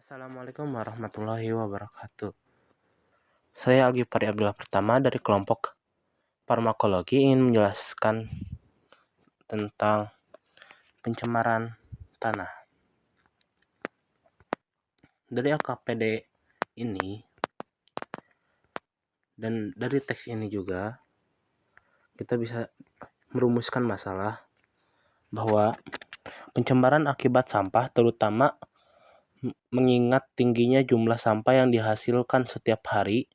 Assalamualaikum warahmatullahi wabarakatuh. Saya Agi Pari Abdullah Pertama dari kelompok farmakologi ingin menjelaskan tentang pencemaran tanah. Dari LKPD ini dan dari teks ini juga kita bisa merumuskan masalah bahwa pencemaran akibat sampah terutama mengingat tingginya jumlah sampah yang dihasilkan setiap hari,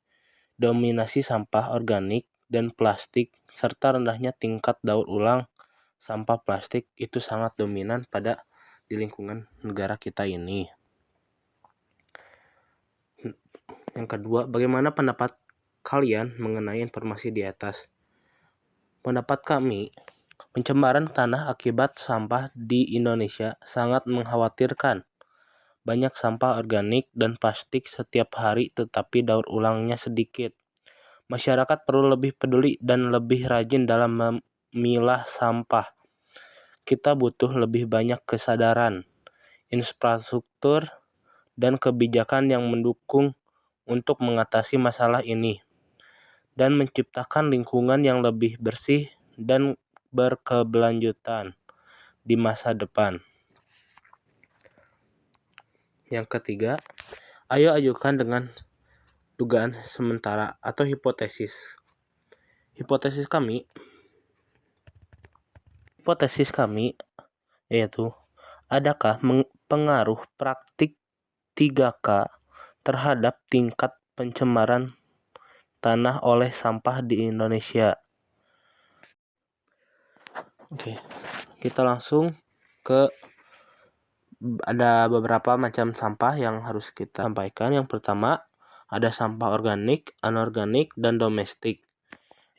dominasi sampah organik dan plastik, serta rendahnya tingkat daur ulang sampah plastik itu sangat dominan pada di lingkungan negara kita ini. Yang kedua, bagaimana pendapat kalian mengenai informasi di atas? Pendapat kami, pencemaran tanah akibat sampah di Indonesia sangat mengkhawatirkan. Banyak sampah organik dan plastik setiap hari tetapi daur ulangnya sedikit. Masyarakat perlu lebih peduli dan lebih rajin dalam memilah sampah. Kita butuh lebih banyak kesadaran, infrastruktur, dan kebijakan yang mendukung untuk mengatasi masalah ini dan menciptakan lingkungan yang lebih bersih dan berkeberlanjutan di masa depan. Yang ketiga, ayo ajukan dengan dugaan sementara atau hipotesis. Hipotesis kami yaitu, adakah pengaruh praktik 3K terhadap tingkat pencemaran tanah oleh sampah di Indonesia? Oke, kita langsung ke ada beberapa macam sampah yang harus kita sampaikan. Yang pertama, ada sampah organik, anorganik, dan domestik.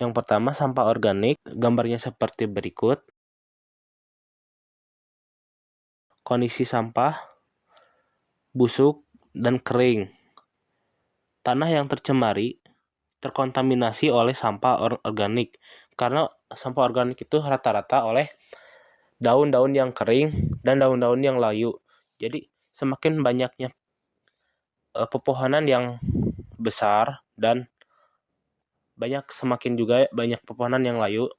Yang pertama, sampah organik, gambarnya seperti berikut. Kondisi sampah, busuk, dan kering. Tanah yang tercemari terkontaminasi oleh sampah organik. Karena sampah organik itu rata-rata oleh daun-daun yang kering dan daun-daun yang layu. Jadi semakin banyaknya pepohonan yang besar dan semakin juga banyak pepohonan yang layu,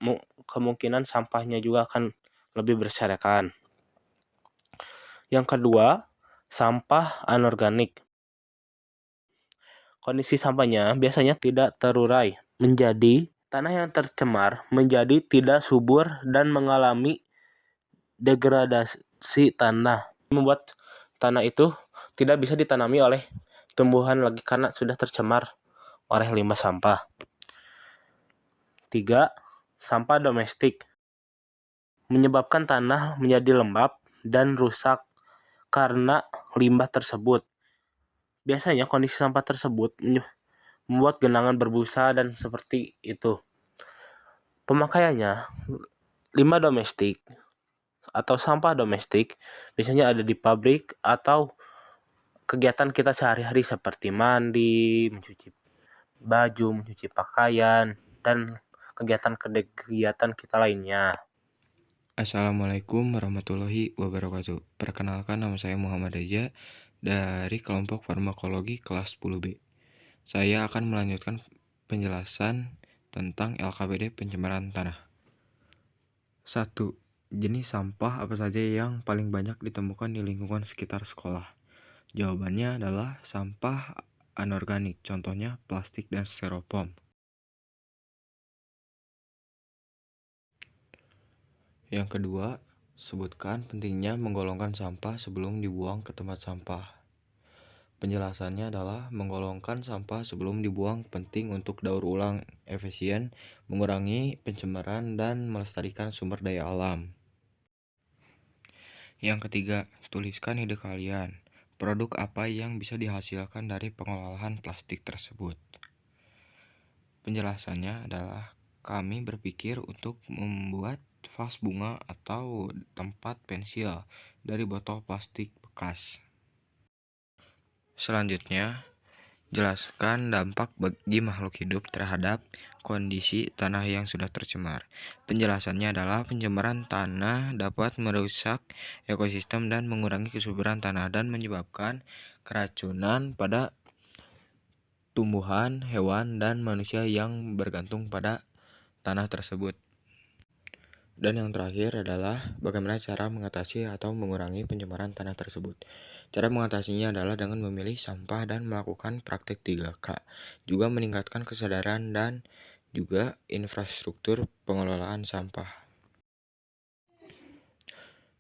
kemungkinan sampahnya juga akan lebih berserakan. Yang kedua, sampah anorganik. Kondisi sampahnya biasanya tidak terurai menjadi tanah yang tercemar, menjadi tidak subur dan mengalami degradasi tanah, membuat tanah itu tidak bisa ditanami oleh tumbuhan lagi karena sudah tercemar oleh limbah sampah. 3. Sampah domestik menyebabkan tanah menjadi lembab dan rusak karena limbah tersebut. Biasanya kondisi sampah tersebut membuat genangan berbusa dan seperti itu. Pemakaiannya, limbah domestik atau sampah domestik biasanya ada di pabrik atau kegiatan kita sehari-hari seperti mandi, mencuci baju, mencuci pakaian, dan kegiatan kita lainnya. Assalamualaikum warahmatullahi wabarakatuh. Perkenalkan, nama saya Muhammad Reja dari kelompok farmakologi kelas 10B. Saya akan melanjutkan penjelasan tentang LKPD pencemaran tanah. 1. Jenis sampah apa saja yang paling banyak ditemukan di lingkungan sekitar sekolah? Jawabannya adalah sampah anorganik, contohnya plastik dan styrofoam. Yang kedua, sebutkan pentingnya menggolongkan sampah sebelum dibuang ke tempat sampah. Penjelasannya adalah menggolongkan sampah sebelum dibuang penting untuk daur ulang efisien, mengurangi pencemaran, dan melestarikan sumber daya alam. Yang ketiga, tuliskan ide kalian. Produk apa yang bisa dihasilkan dari pengolahan plastik tersebut? Penjelasannya adalah kami berpikir untuk membuat vas bunga atau tempat pensil dari botol plastik bekas. Selanjutnya, jelaskan dampak bagi makhluk hidup terhadap kondisi tanah yang sudah tercemar. Penjelasannya adalah pencemaran tanah dapat merusak ekosistem dan mengurangi kesuburan tanah dan menyebabkan keracunan pada tumbuhan, hewan, dan manusia yang bergantung pada tanah tersebut. Dan yang terakhir adalah bagaimana cara mengatasi atau mengurangi pencemaran tanah tersebut. Cara mengatasinya adalah dengan memilih sampah dan melakukan praktik 3K. Juga meningkatkan kesadaran dan juga infrastruktur pengelolaan sampah.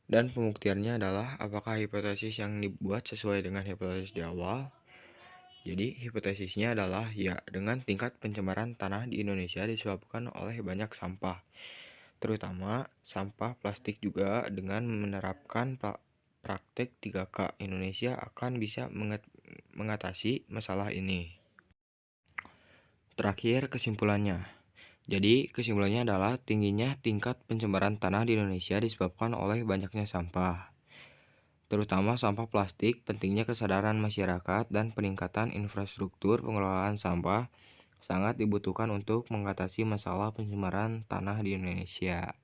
Dan pembuktiannya adalah apakah hipotesis yang dibuat sesuai dengan hipotesis di awal. Jadi hipotesisnya adalah ya, dengan tingkat pencemaran tanah di Indonesia disebabkan oleh banyak sampah, terutama sampah plastik. Juga dengan menerapkan praktek 3K, Indonesia akan bisa mengatasi masalah ini. Terakhir, kesimpulannya. Jadi kesimpulannya adalah tingginya tingkat pencemaran tanah di Indonesia disebabkan oleh banyaknya sampah, terutama sampah plastik. Pentingnya kesadaran masyarakat dan peningkatan infrastruktur pengelolaan sampah sangat dibutuhkan untuk mengatasi masalah pencemaran tanah di Indonesia.